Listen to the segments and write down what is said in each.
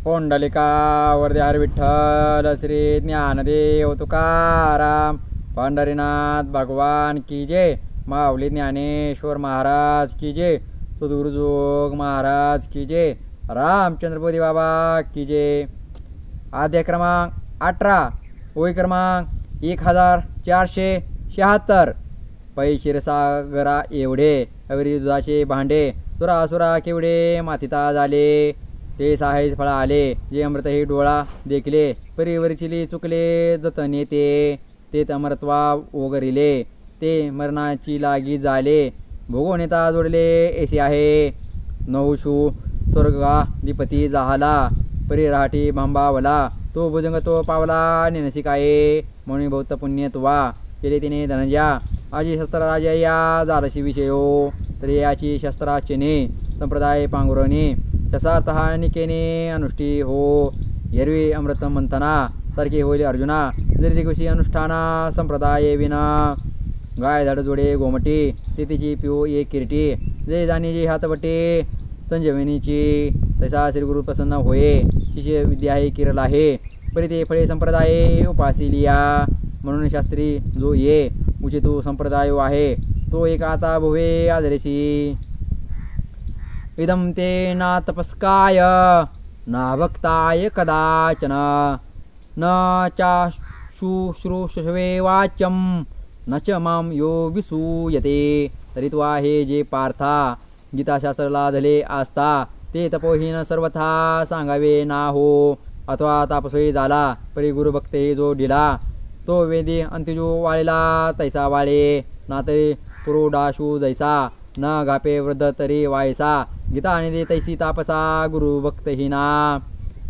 पुंडलिका वरदे हरी विठ्ठल श्री ज्ञानदेव तुकाराम पंढरीनाथ भगवान की जय। माऊली ज्ञानेश्वर महाराज की जय। सद्गुरुजोग महाराज की जय। रामचंद्र बोधी बाबा की जय। अध्याय क्रमांक 18 ओळी क्रमांक 1476। पै क्षीरसागरा एवढे अविरी दुधाचे भांडे सुरासुरा केवढे माथिता झाले। ते साहेज फळा आले जे अमृत हे डोळा देखले परिवरचिली चुकले जतने ते अमरत्वा ओगरिले ते मरणाची लागी झाले भोगवणेता जोडले ऐसे आहे। नवशू स्वर्गाधिपती झाला परिराठी भांबावला तो भुजंग तो पावला नेनसिकाये म्हणून बहुत पुण्य तुवा केले तिने धनंजया आजी शस्त्रराजा या झालशी विषयो तरी याची शस्त्राचने संप्रदाय पांगुरणे तसा तहा निकेने अनुष्ठी हो एरवी अमृत मंथना सारखे होईल अर्जुना जरी दिवशी अनुष्ठाना संप्रदाय विना गाय झाड जोडे गोमटी ते तिची पिओ एक किरीटी जे जाणी जे हातवटे संजीवनीची तसा श्रीगुरु प्रसन्न होये शिष्य विद्या हे किरल आहे परी ते फळे संप्रदाय उपासिलिया म्हणून शास्त्री जो ये उचितो संप्रदाय आहे तो एक आता भुवे आदरेसी इदम ते ना तपस्काय ना भक्ताय कदाचन न शुश्रूषवे वाच्यम न च माम यो विसूयते। तरी तो आहे जे पार्था गीताशास्त्रला धले आस्था ते तपोहीन सर्वथा सांगावे ना हो अथवा तापसोयी झाला परी गुरुभक्ते जो डिला तो वेदी अंतिजो वाळेला तैसा वाळे ना तरी पुरोडाशू जैसा न गापे वृद्ध तरी वायसा गीता आणि दे तैसी तापसा गुरुभक्तहीना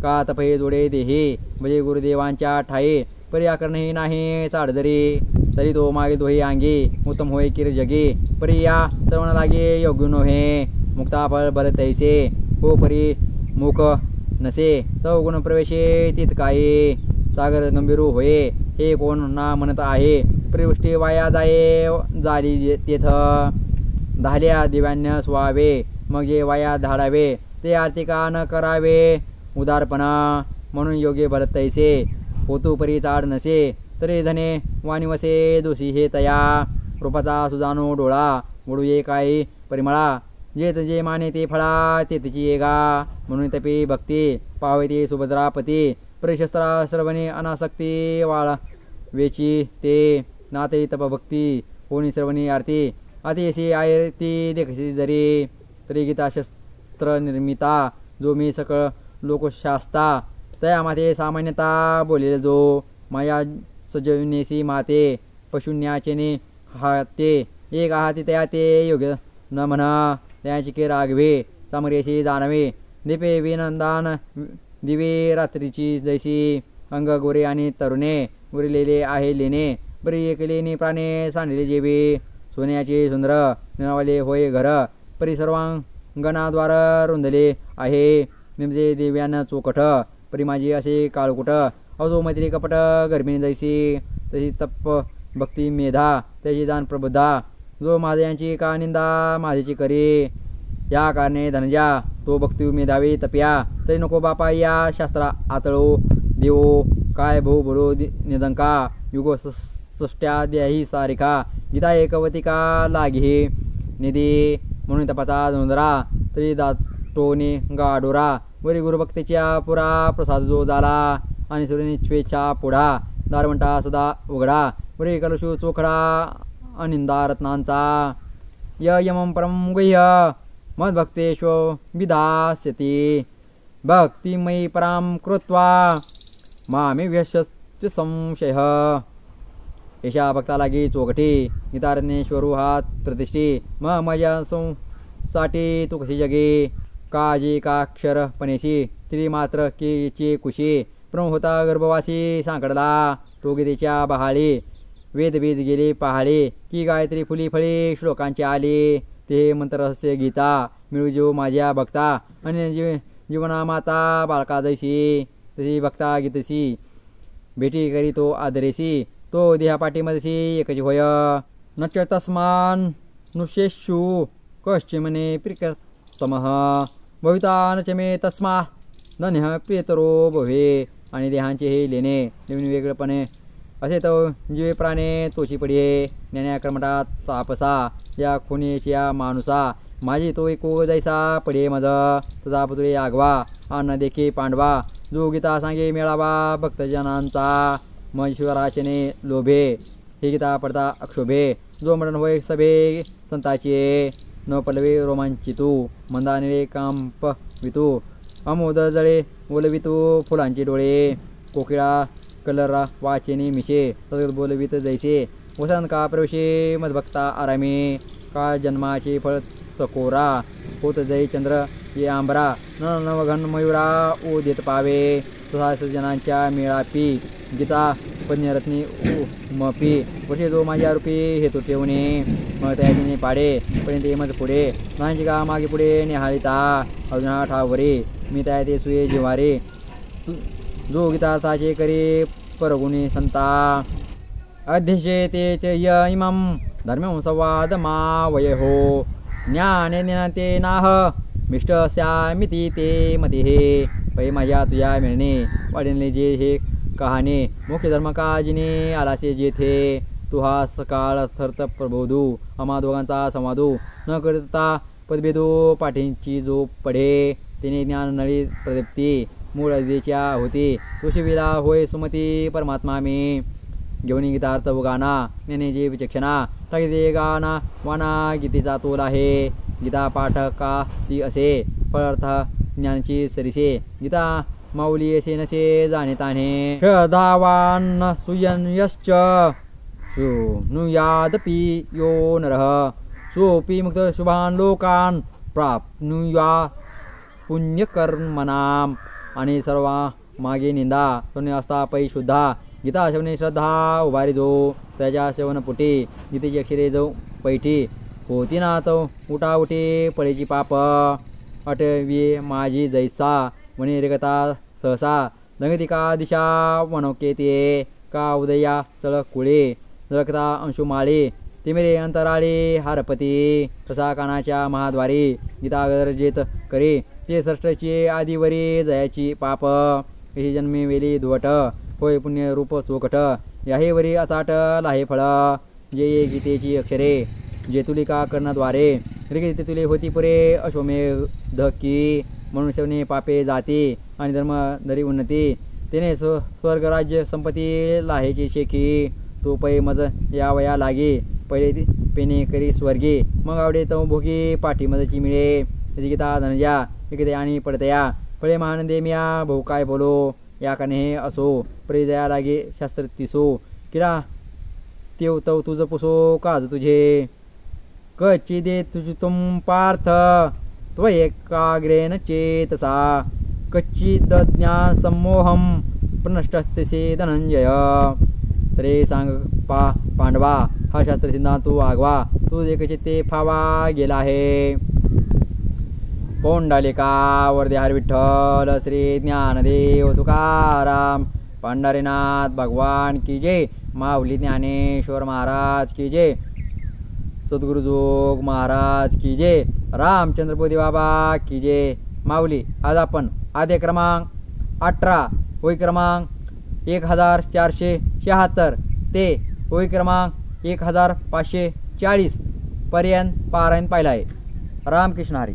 का तपहे जोडे देहे म्हणजे गुरुदेवांच्या ठाये परी आकरणही नाही चाड जरी तरी तो मागे दोही अंगी उत्तम होय किर जगे परी या सर्वांना लागे योग्य नोहे मुक्ता फळ बल तैसे हो परी मुख नसे गुण प्रवेशे तितकाये सागर गंभीरू होये हे कोण ना म्हणत आहे परिवृष्टी वाया जाये झाली तेथ धाल्या दिव्यान्य स्वावे मग जे वाया धाडावे ते आर्थिका न करावे उदारपणा म्हणून योग्य भरत तैसे होतू परी चाड नसे तरी धने वाणीवसे दोषी हे तया रूपाचा सुजानो डोळा उडू ये काही परिमळा जे तजे माने ते फळा ते तिची येगा म्हणून तपी भक्ती पावे ते सुभद्रापती परिशस्त्रा श्रवणे अनासक्ती वाळा वेची ते नाते तपभक्ती होणी श्रवणी आरती अतिशी आयती देखसी जरी तरी गीता शस्त्र निर्मिता जो मी सकळ लोकशास्ता तयामध्ये सामान्यता बोलेल जो माया सजवनेसी माते पशुन्याचेने हाते एक आहाती तया ते योग्य न म्हणा त्याची के रागवे सामरेशी जाणवे दीपे विनंदान दिवे रात्रीची जैसी अंग गोरे आणि तरुणे उरलेले आहे लेणे बरी एकलेने प्राणे सांडले जेवे सोन्याचे सुंदर निनावले होय घर परी सर्वांगणाद्वार रुंदले आहे निमजे देव्यान चोकट परी माझी असे काळकुट अजो मैत्री कपट गर्भिणी जैसी तशी तप भक्ती मेधा त्याची जाण प्रबुद्धा जो माझ्यांची का निंदा माझीची करी या कारणे धनजा तो भक्ती मेधावी तप्या तरी नको बापा या शास्त्रा आतळो देवो काय भो बोलो निदंका युगो सृष्ट्या द्याही सारिका गीता एकवतिका लागे निधी म्हणून तपाचा धुंदरा तरी दाटोने गाडोरा वरी गुरुभक्तीच्या पुरा प्रसाद जो झाला आणि सूर्यनिच्छेचा पुढा दारवंटा सुद्धा उघडा वरी कलशू चोखडा अनिंदा रत्नांचा यमं परम गुह्य मद्भक्तेषु विदास्यति भक्तिमयी परां कृत्वा मामे व्यशस्ति संशयः। एषा भक्ता लागी चोकटी गीतारण्येश्वरू हात प्रतिष्ठी मया साठी तू कशी जगे काजी काक्षर पणेशी त्री मात्र कीची कुशी प्रम होता गर्भवासी सांकडला तो गीतेच्या बहाळी वेदबीज गेले पहाळे की गायत्री फुली फळे श्लोकांचे आले ते मंत्ररहस्य गीता मिळू जीव माझ्या भक्ता आणि जीवना माता बाळका जैसी तशी भक्ता गीतसी भेटी करी तो आदरेसी तो देहा पाठीमध्येशी एकच होय नच तस्मान नुशेषु कश्चिमने प्रिकर्तमः भविता न च मे तस्मा धन्य प्रियतरो भवे आणि देहांचे हे लेणे नवीन वेगळेपणे असे तो जीवे प्राणे तोची पडिये ज्ञान्या कर्मटात तापसा या खुनीच्या माणुसा माझी तो एको जैसा पडिये मज तुझा पुतळे आगवा अन्न देखी पांडवा जो गीता सांगे मेळावा भक्तजनांचा महेश्वराचने लोभे हे गीता पडता अक्षोभे जो मरण होय सभे संताचे न पल्लवे रोमांचितू मंदानिळे कांप वितू अमोद जळे बोलवितू फुलांचे डोळे कोकिळा कलरा वाचेनी मिशे सदगत बोलवित जैसे वसंत का प्रवेशे मदभक्ता आरामे का जन्माचे फळ चकोरा होत जय चंद्र ये आंबरा न नवघन मयुरा ओ देत पावे तुझा सज्जनांच्या मेळापी गीता पद्यरत्नी मपी वर्षे जो माझ्या रूपी हेतू ठेवणे मग त्याने पाडे पर्यंत मज पुढे नांची का मागे पुढे निहाळिता अजून हा ठावरे मी त्या ते सुये जिवारे जो गीताचे करे परगुणी संता अध्यक्षे तेच य इमं धर्म संवाद मा वय हो ज्ञाने ज्ञाते नाह मिष्ट स्यामिती ते मते हे पै माझ्या तुझ्या मिळणे वाढले जे हे कहाणे मुख्य धर्म काजिने आलासे जेथे तू हा सकाळ थर्त प्रबोधू आम्हा दोघांचा संवादू न करता पदभेदो पाठींची जो पढे तिने ज्ञान नळी प्रदीप्ती मूळ अधीच्या होती तुशिविला होय सुमती परमात्मा मी घेऊन गीतार्थ गाना ज्ञानेची विचक्षणा टाकी दे गाना वाना गीतेचा तोल आहे गीता पाठकासी असे फळर्थ ज्ञानची सरिसे गीता माऊली असे नसे जाणे ताणे श्रद्धावान सुयन्यश्च नुयादपि यो नरः सोपी मुक्त शुभान लोकान प्राप्नुया पुण्यकर्मनाम आणि सर्वा मागे निंदा शून्य असता पै शुद्धा गीता शवने श्रद्धा उभारी जो त्याच्या शवनपुटी गीतेची अक्षरे जो पैठी होती ना तो उठा उठी पळीची पाप अटवी माझी जैसा वणी रेगता सहसा दंगती का दिशा वनोके ते का उदया चळ कुळे रक्ता अंशुमाळे तिमिरे अंतराळे हारपती तसा कानाच्या महाद्वारी गीता गरजेत करे ते सृष्टीची आदिवरी जयाची पाप ही जन्मी वेली धुवट होय पुण्य रूप चोकट याहे वरी अचाट लाहे फळ जे ये गीतेची अक्षरे जेतुलिका कर्णद्वारे रिगीते तुले होती पुरे अश्वमेघ धकी मनुष्यने पापे जाती आणि धर्म दरी उन्नती तेने स्वर्ग राज्य संपत्ती लाहेची शेकी तो पै मज या वया लागे पहिले पेने करी स्वर्गी मग आवडे तो भोगी पाठी मजची मिळे गीता धनजा इकडे आणि पडतया फळे महानंदे मिया भाऊ काय बोलो या काने हे असो परी जया लागे शास्त्र तिसो किरा तेव तव तुझं पुसो काज तुझे कच्ची दे तुझ तुम पार्थ त्वयेकाग्रेन चेतसा कच्ची ज्ञान सम्मोहम प्रनष्टस्ते धनंजय तरे सांग पांडवा हा शास्त्र सिद्धांत तू आगवा तू एकचित्ते फावा गेला आहे पोंडालिका वरदे हर विठ्ठल श्री ज्ञानदेव तुकाराम पंढरीनाथ भगवान की जय माऊली ज्ञानेश्वर महाराज की जय सद्गुरु जोग महाराज की जय रामचंद्र बोधी बाबा की जय माऊली आज आपण आद्य क्रमांक 18 होई क्रमांक 1476 ते होई क्रमांक 1540 पर्यंत पारायण पाहिला आहे. रामकृष्ण हरी.